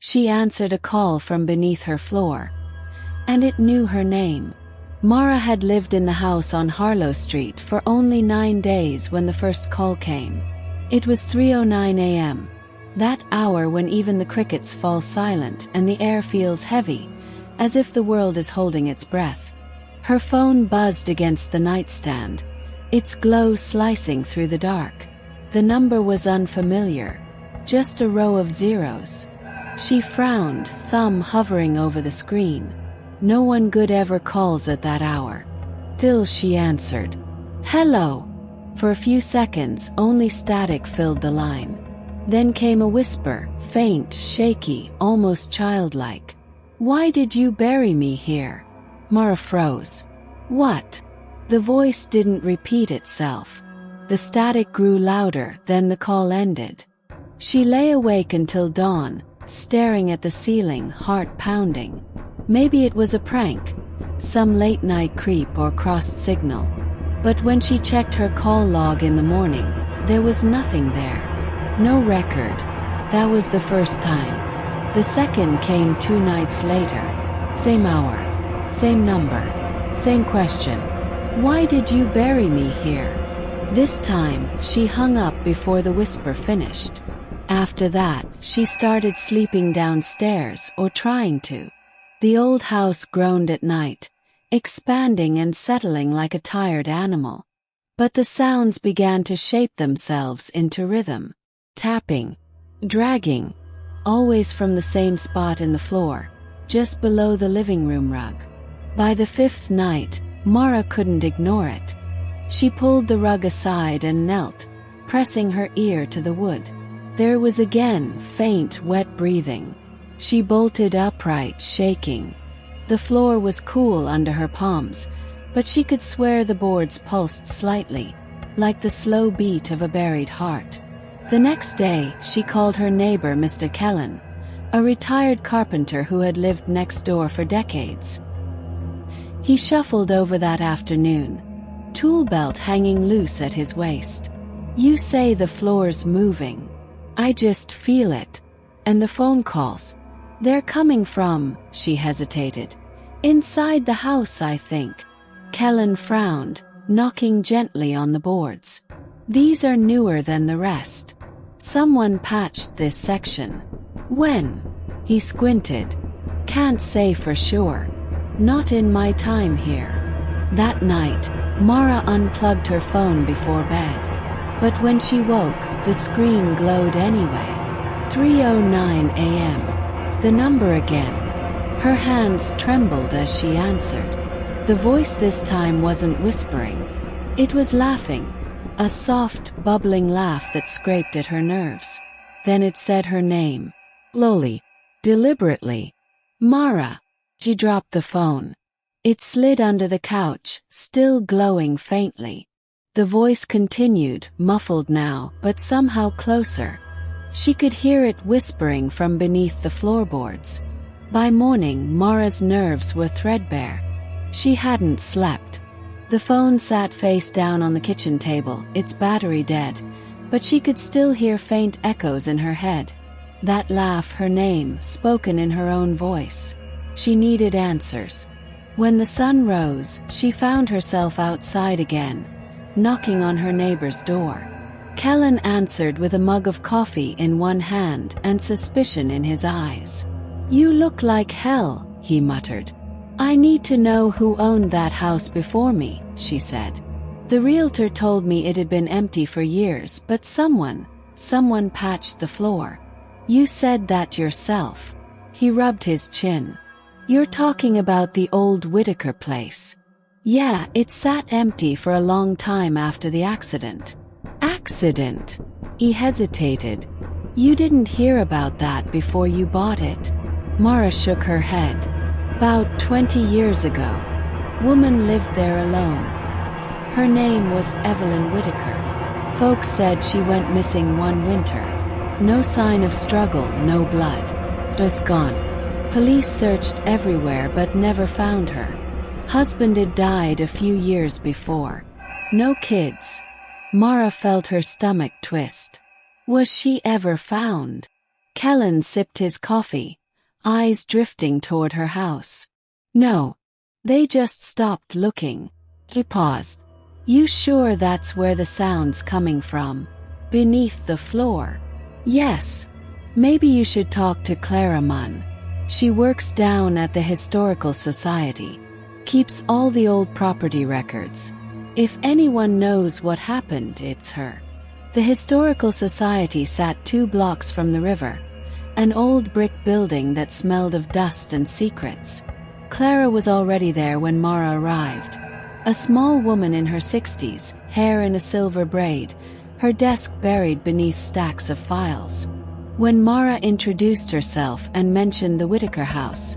She answered a call from beneath her floor. And it knew her name. Mara had lived in the house on Harlow Street for only 9 days when the first call came. It was 3:09 a.m. That hour when even the crickets fall silent and the air feels heavy, as if the world is holding its breath. Her phone buzzed against the nightstand, its glow slicing through the dark. The number was unfamiliar, just a row of zeros. She frowned, thumb hovering over the screen. No one good ever calls at that hour. Still she answered. "Hello." For a few seconds, only static filled the line. Then came a whisper, faint, shaky, almost childlike. "Why did you bury me here?" Mara froze. "What?" The voice didn't repeat itself. The static grew louder, then the call ended. She lay awake until dawn, staring at the ceiling, heart pounding. Maybe it was a prank, some late-night creep or crossed signal. But when she checked her call log in the morning, there was nothing there. No record. That was the first time. The second came 2 nights later. Same hour, same number, same question. "Why did you bury me here?" This time, she hung up before the whisper finished. After that, she started sleeping downstairs, or trying to. The old house groaned at night, expanding and settling like a tired animal. But the sounds began to shape themselves into rhythm. Tapping, dragging, always from the same spot in the floor, just below the living room rug. By the 5th night, Mara couldn't ignore it. She pulled the rug aside and knelt, pressing her ear to the wood. There was again faint, wet breathing. She bolted upright, shaking. The floor was cool under her palms, but she could swear the boards pulsed slightly, like the slow beat of a buried heart. The next day, she called her neighbor Mr. Kellen, a retired carpenter who had lived next door for decades. He shuffled over that afternoon, tool belt hanging loose at his waist. "You say the floor's moving. I just feel it. And the phone calls. They're coming from," she hesitated. "Inside the house, I think." Kellen frowned, knocking gently on the boards. "These are newer than the rest. Someone patched this section." "When?" He squinted. "Can't say for sure. Not in my time here." That night, Mara unplugged her phone before bed. But when she woke, the screen glowed anyway. 3:09 a.m. The number again. Her hands trembled as she answered. The voice this time wasn't whispering. It was laughing, a soft, bubbling laugh that scraped at her nerves. Then it said her name. Slowly, deliberately. "Mara." She dropped the phone. It slid under the couch, still glowing faintly. The voice continued, muffled now, but somehow closer. She could hear it whispering from beneath the floorboards. By morning, Mara's nerves were threadbare. She hadn't slept. The phone sat face down on the kitchen table, its battery dead, but she could still hear faint echoes in her head. That laugh, her name, spoken in her own voice. She needed answers. When the sun rose, she found herself outside again, knocking on her neighbor's door. Kellen answered with a mug of coffee in one hand and suspicion in his eyes. "You look like hell," he muttered. "I need to know who owned that house before me," she said. "The realtor told me it had been empty for years, but someone patched the floor." "You said that yourself." He rubbed his chin. "You're talking about the old Whitaker place." "Yeah, it sat empty for a long time after the accident." "Accident?" He hesitated. "You didn't hear about that before you bought it?" Mara shook her head. "About 20 years ago. Woman lived there alone. Her name was Evelyn Whitaker. Folks said she went missing one winter. No sign of struggle, no blood. Just gone. Police searched everywhere but never found her. Husband had died a few years before. No kids." Mara felt her stomach twist. Was she ever found? Kellen sipped his coffee, eyes drifting toward her house. No. They just stopped looking. He paused. You sure that's where the sound's coming from? Beneath the floor? Yes. Maybe you should talk to Clara Munn. She works down at the Historical Society. Keeps all the old property records. If anyone knows what happened, it's her. The Historical Society sat 2 blocks from the river, an old brick building that smelled of dust and secrets. Clara was already there when Mara arrived. A small woman in her 60s, hair in a silver braid, her desk buried beneath stacks of files. When Mara introduced herself and mentioned the Whitaker house,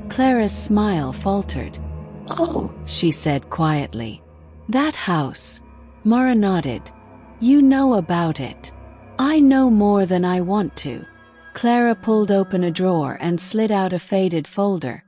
Clara's smile faltered. Oh, she said quietly. That house. Mara nodded. You know about it. I know more than I want to. Clara pulled open a drawer and slid out a faded folder,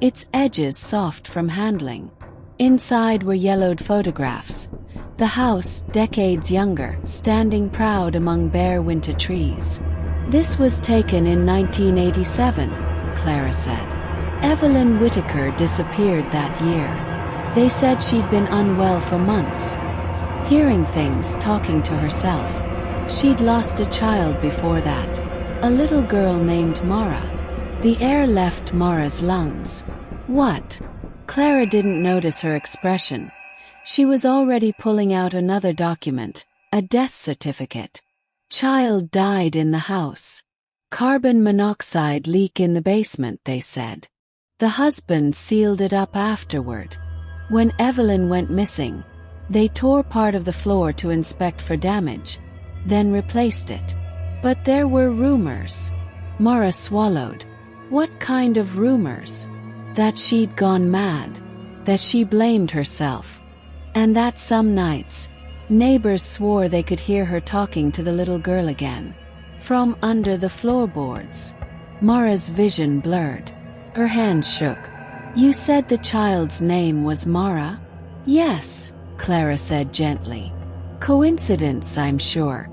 its edges soft from handling. Inside were yellowed photographs. The house, decades younger, standing proud among bare winter trees. This was taken in 1987, Clara said. Evelyn Whitaker disappeared that year. They said she'd been unwell for months. Hearing things, talking to herself. She'd lost a child before that. A little girl named Mara. The air left Mara's lungs. What? Clara didn't notice her expression. She was already pulling out another document, a death certificate. Child died in the house. Carbon monoxide leak in the basement, they said. The husband sealed it up afterward. When Evelyn went missing, they tore part of the floor to inspect for damage, then replaced it. But there were rumors. Mara swallowed. What kind of rumors? That she'd gone mad. That she blamed herself. And that some nights, neighbors swore they could hear her talking to the little girl again. From under the floorboards. Mara's vision blurred. Her hands shook. You said the child's name was Mara? Yes, Clara said gently. Coincidence, I'm sure.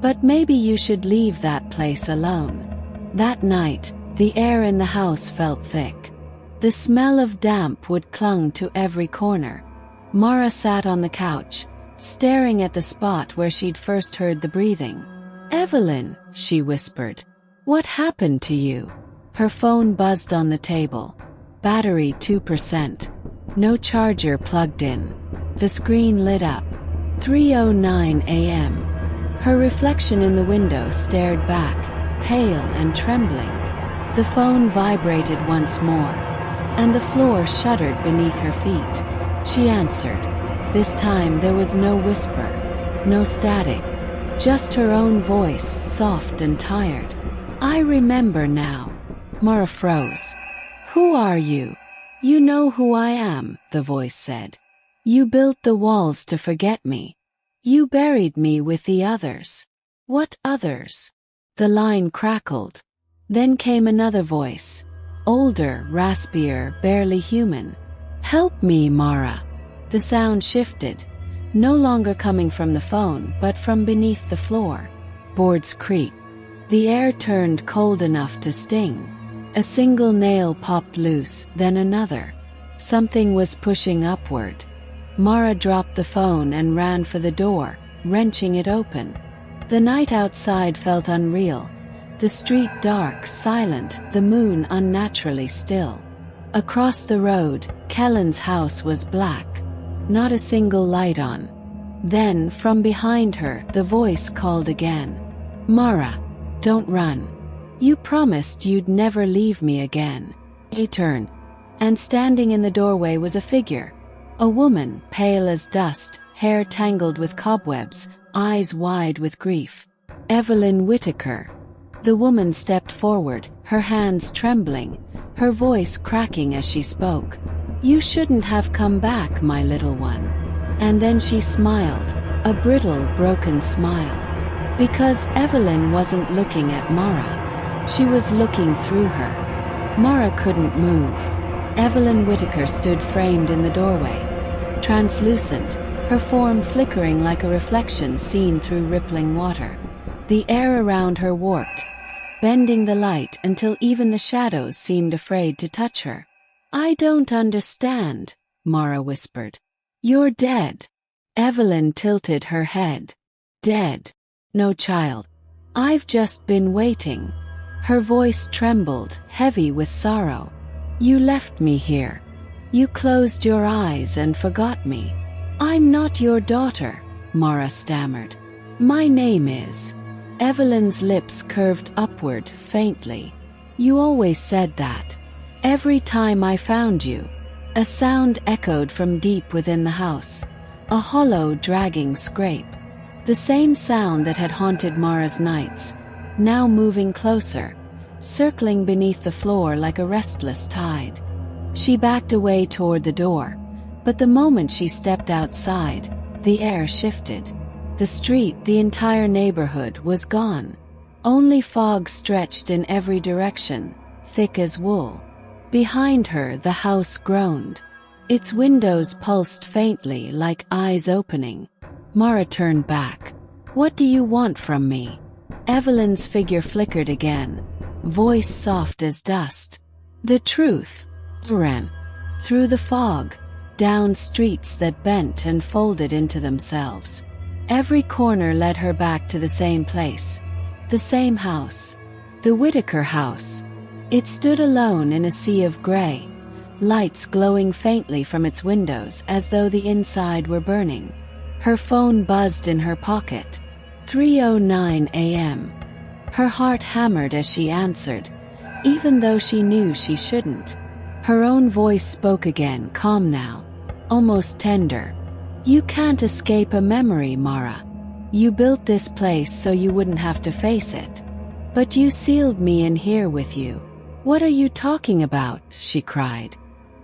But maybe you should leave that place alone. That night, the air in the house felt thick. The smell of damp wood clung to every corner. Mara sat on the couch, staring at the spot where she'd first heard the breathing. Evelyn, she whispered. What happened to you? Her phone buzzed on the table. Battery 2%. No charger plugged in. The screen lit up. 3:09 a.m. Her reflection in the window stared back, pale and trembling. The phone vibrated once more, and the floor shuddered beneath her feet. She answered. This time there was no whisper, no static, just her own voice, soft and tired. I remember now. Mara froze. Who are you? You know who I am, the voice said. You built the walls to forget me. You buried me with the others. What others? The line crackled. Then came another voice. Older, raspier, barely human. Help me, Mara. The sound shifted, no longer coming from the phone but from beneath the floor. Boards creaked. The air turned cold enough to sting. A single nail popped loose, then another. Something was pushing upward. Mara dropped the phone and ran for the door, wrenching it open. The night outside felt unreal. The street dark, silent, the moon unnaturally still. Across the road, Kellen's house was black. Not a single light on. Then, from behind her, the voice called again. Mara, don't run. You promised you'd never leave me again. He turned, and standing in the doorway was a figure. A woman, pale as dust, hair tangled with cobwebs, eyes wide with grief. Evelyn Whitaker. The woman stepped forward, her hands trembling, her voice cracking as she spoke. You shouldn't have come back, my little one. And then she smiled, a brittle, broken smile. Because Evelyn wasn't looking at Mara. She was looking through her. Mara couldn't move. Evelyn Whitaker stood framed in the doorway. Translucent, her form flickering like a reflection seen through rippling water. The air around her warped, bending the light until even the shadows seemed afraid to touch her. "I don't understand," Mara whispered. "You're dead." Evelyn tilted her head. "Dead? No, child. I've just been waiting." Her voice trembled, heavy with sorrow. "You left me here. You closed your eyes and forgot me." "I'm not your daughter," Mara stammered. "My name is—" Evelyn's lips curved upward faintly. "You always said that. Every time I found you." A sound echoed from deep within the house. A hollow, dragging scrape. The same sound that had haunted Mara's nights, now moving closer, circling beneath the floor like a restless tide. She backed away toward the door, but the moment she stepped outside, the air shifted. The street, the entire neighborhood, was gone. Only fog stretched in every direction, thick as wool. Behind her, the house groaned. Its windows pulsed faintly like eyes opening. Mara turned back. "What do you want from me?" Evelyn's figure flickered again, voice soft as dust. "The truth." Ran through the fog, down streets that bent and folded into themselves. Every corner led her back to the same place, the same house, the Whitaker house. It stood alone in a sea of gray, lights glowing faintly from its windows as though the inside were burning. Her phone buzzed in her pocket. 3:09 a.m. Her heart hammered as she answered, even though she knew she shouldn't. Her own voice spoke again, calm now, almost tender. "You can't escape a memory, Mara. You built this place so you wouldn't have to face it. But you sealed me in here with you." "What are you talking about?" she cried.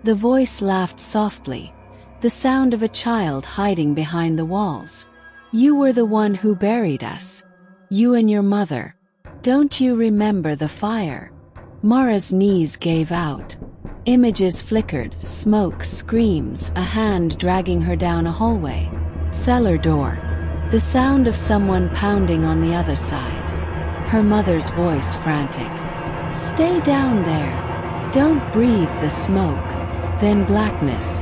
The voice laughed softly, the sound of a child hiding behind the walls. "You were the one who buried us. You and your mother. Don't you remember the fire?" Mara's knees gave out. Images flickered, smoke, screams, a hand dragging her down a hallway. Cellar door. The sound of someone pounding on the other side. Her mother's voice frantic. "Stay down there. Don't breathe the smoke." Then blackness.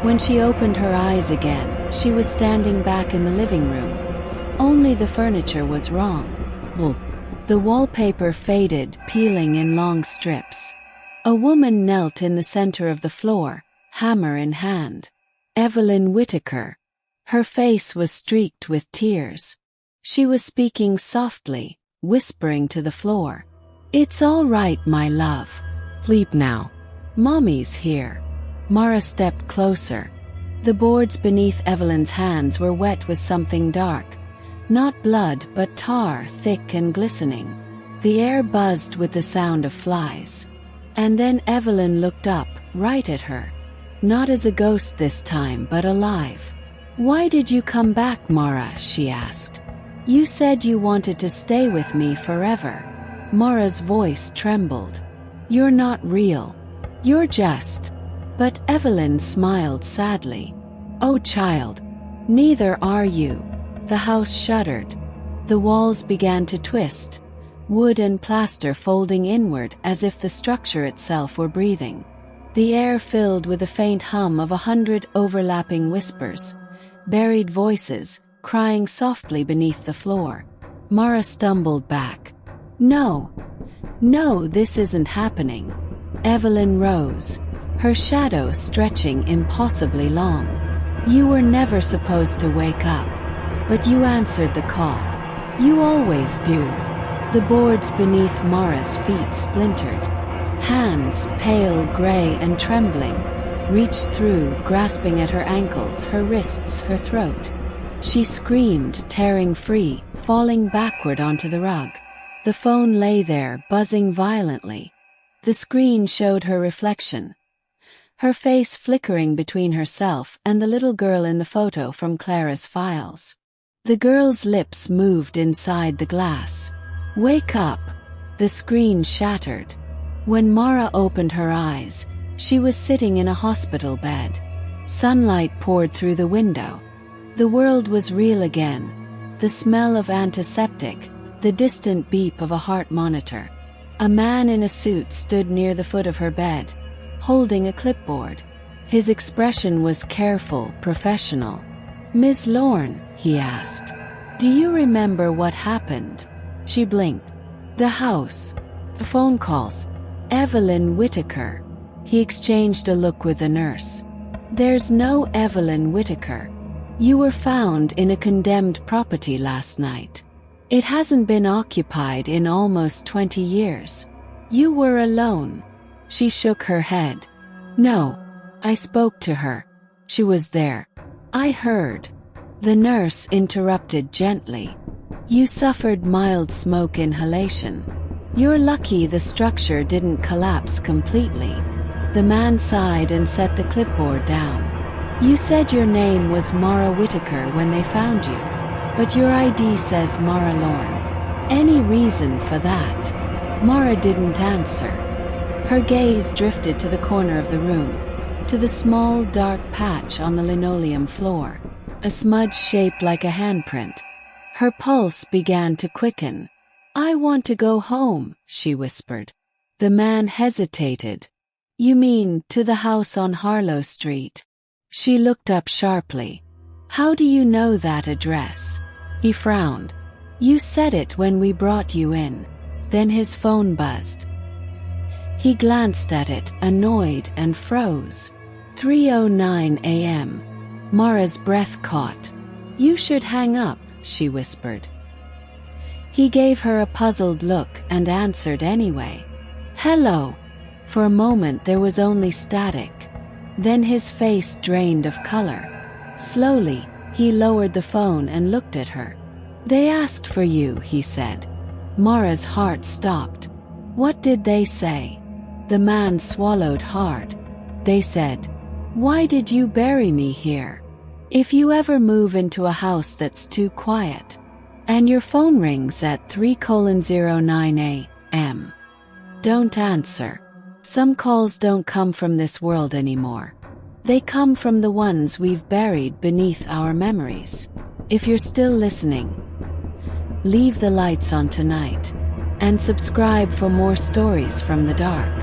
When she opened her eyes again, she was standing back in the living room. Only the furniture was wrong. The wallpaper faded, peeling in long strips. A woman knelt in the center of the floor, hammer in hand. Evelyn Whitaker. Her face was streaked with tears. She was speaking softly, whispering to the floor. "It's all right, my love. Sleep now. Mommy's here." Mara stepped closer. The boards beneath Evelyn's hands were wet with something dark. Not blood, but tar, thick and glistening. The air buzzed with the sound of flies. And then Evelyn looked up, right at her. Not as a ghost this time, but alive. "Why did you come back, Mara?" she asked. "You said you wanted to stay with me forever." Mara's voice trembled. "You're not real. You're just—" But Evelyn smiled sadly. "Oh, child, neither are you." The house shuddered. The walls began to twist, wood and plaster folding inward as if the structure itself were breathing. The air filled with a faint hum of 100 overlapping whispers, buried voices, crying softly beneath the floor. Mara stumbled back. No, this isn't happening." Evelyn rose, her shadow stretching impossibly long. "You were never supposed to wake up, but you answered the call. You always do." The boards beneath Mara's feet splintered. Hands, pale, gray, and trembling, reached through, grasping at her ankles, her wrists, her throat. She screamed, tearing free, falling backward onto the rug. The phone lay there, buzzing violently. The screen showed her reflection, her face flickering between herself and the little girl in the photo from Clara's files. The girl's lips moved inside the glass. "Wake up!" The screen shattered. When Mara opened her eyes, she was sitting in a hospital bed. Sunlight poured through the window. The world was real again. The smell of antiseptic, the distant beep of a heart monitor. A man in a suit stood near the foot of her bed, holding a clipboard. His expression was careful, professional. "Miss Lorne," he asked, "do you remember what happened?" She blinked. "The house. The phone calls. Evelyn Whittaker." He exchanged a look with the nurse. "There's no Evelyn Whittaker. You were found in a condemned property last night. It hasn't been occupied in almost 20 years. You were alone." She shook her head. "No. I spoke to her. She was there. I heard." The nurse interrupted gently. "You suffered mild smoke inhalation. You're lucky the structure didn't collapse completely." The man sighed and set the clipboard down. "You said your name was Mara Whittaker when they found you, but your ID says Mara Lorne. Any reason for that?" Mara didn't answer. Her gaze drifted to the corner of the room, to the small dark patch on the linoleum floor, a smudge shaped like a handprint. Her pulse began to quicken. "I want to go home," she whispered. The man hesitated. "You mean to the house on Harlow Street?" She looked up sharply. "How do you know that address?" He frowned. "You said it when we brought you in." Then his phone buzzed. He glanced at it, annoyed, and froze. 3:09 a.m. Mara's breath caught. "You should hang up," she whispered. He gave her a puzzled look and answered anyway. "Hello." For a moment there was only static. Then his face drained of color. Slowly, he lowered the phone and looked at her. "They asked for you," he said. Mara's heart stopped. "What did they say?" The man swallowed hard. "They said, 'Why did you bury me here? If you ever move into a house that's too quiet, and your phone rings at 3:09 a.m., don't answer.' Some calls don't come from this world anymore. They come from the ones we've buried beneath our memories. If you're still listening, leave the lights on tonight, and subscribe for more stories from the dark."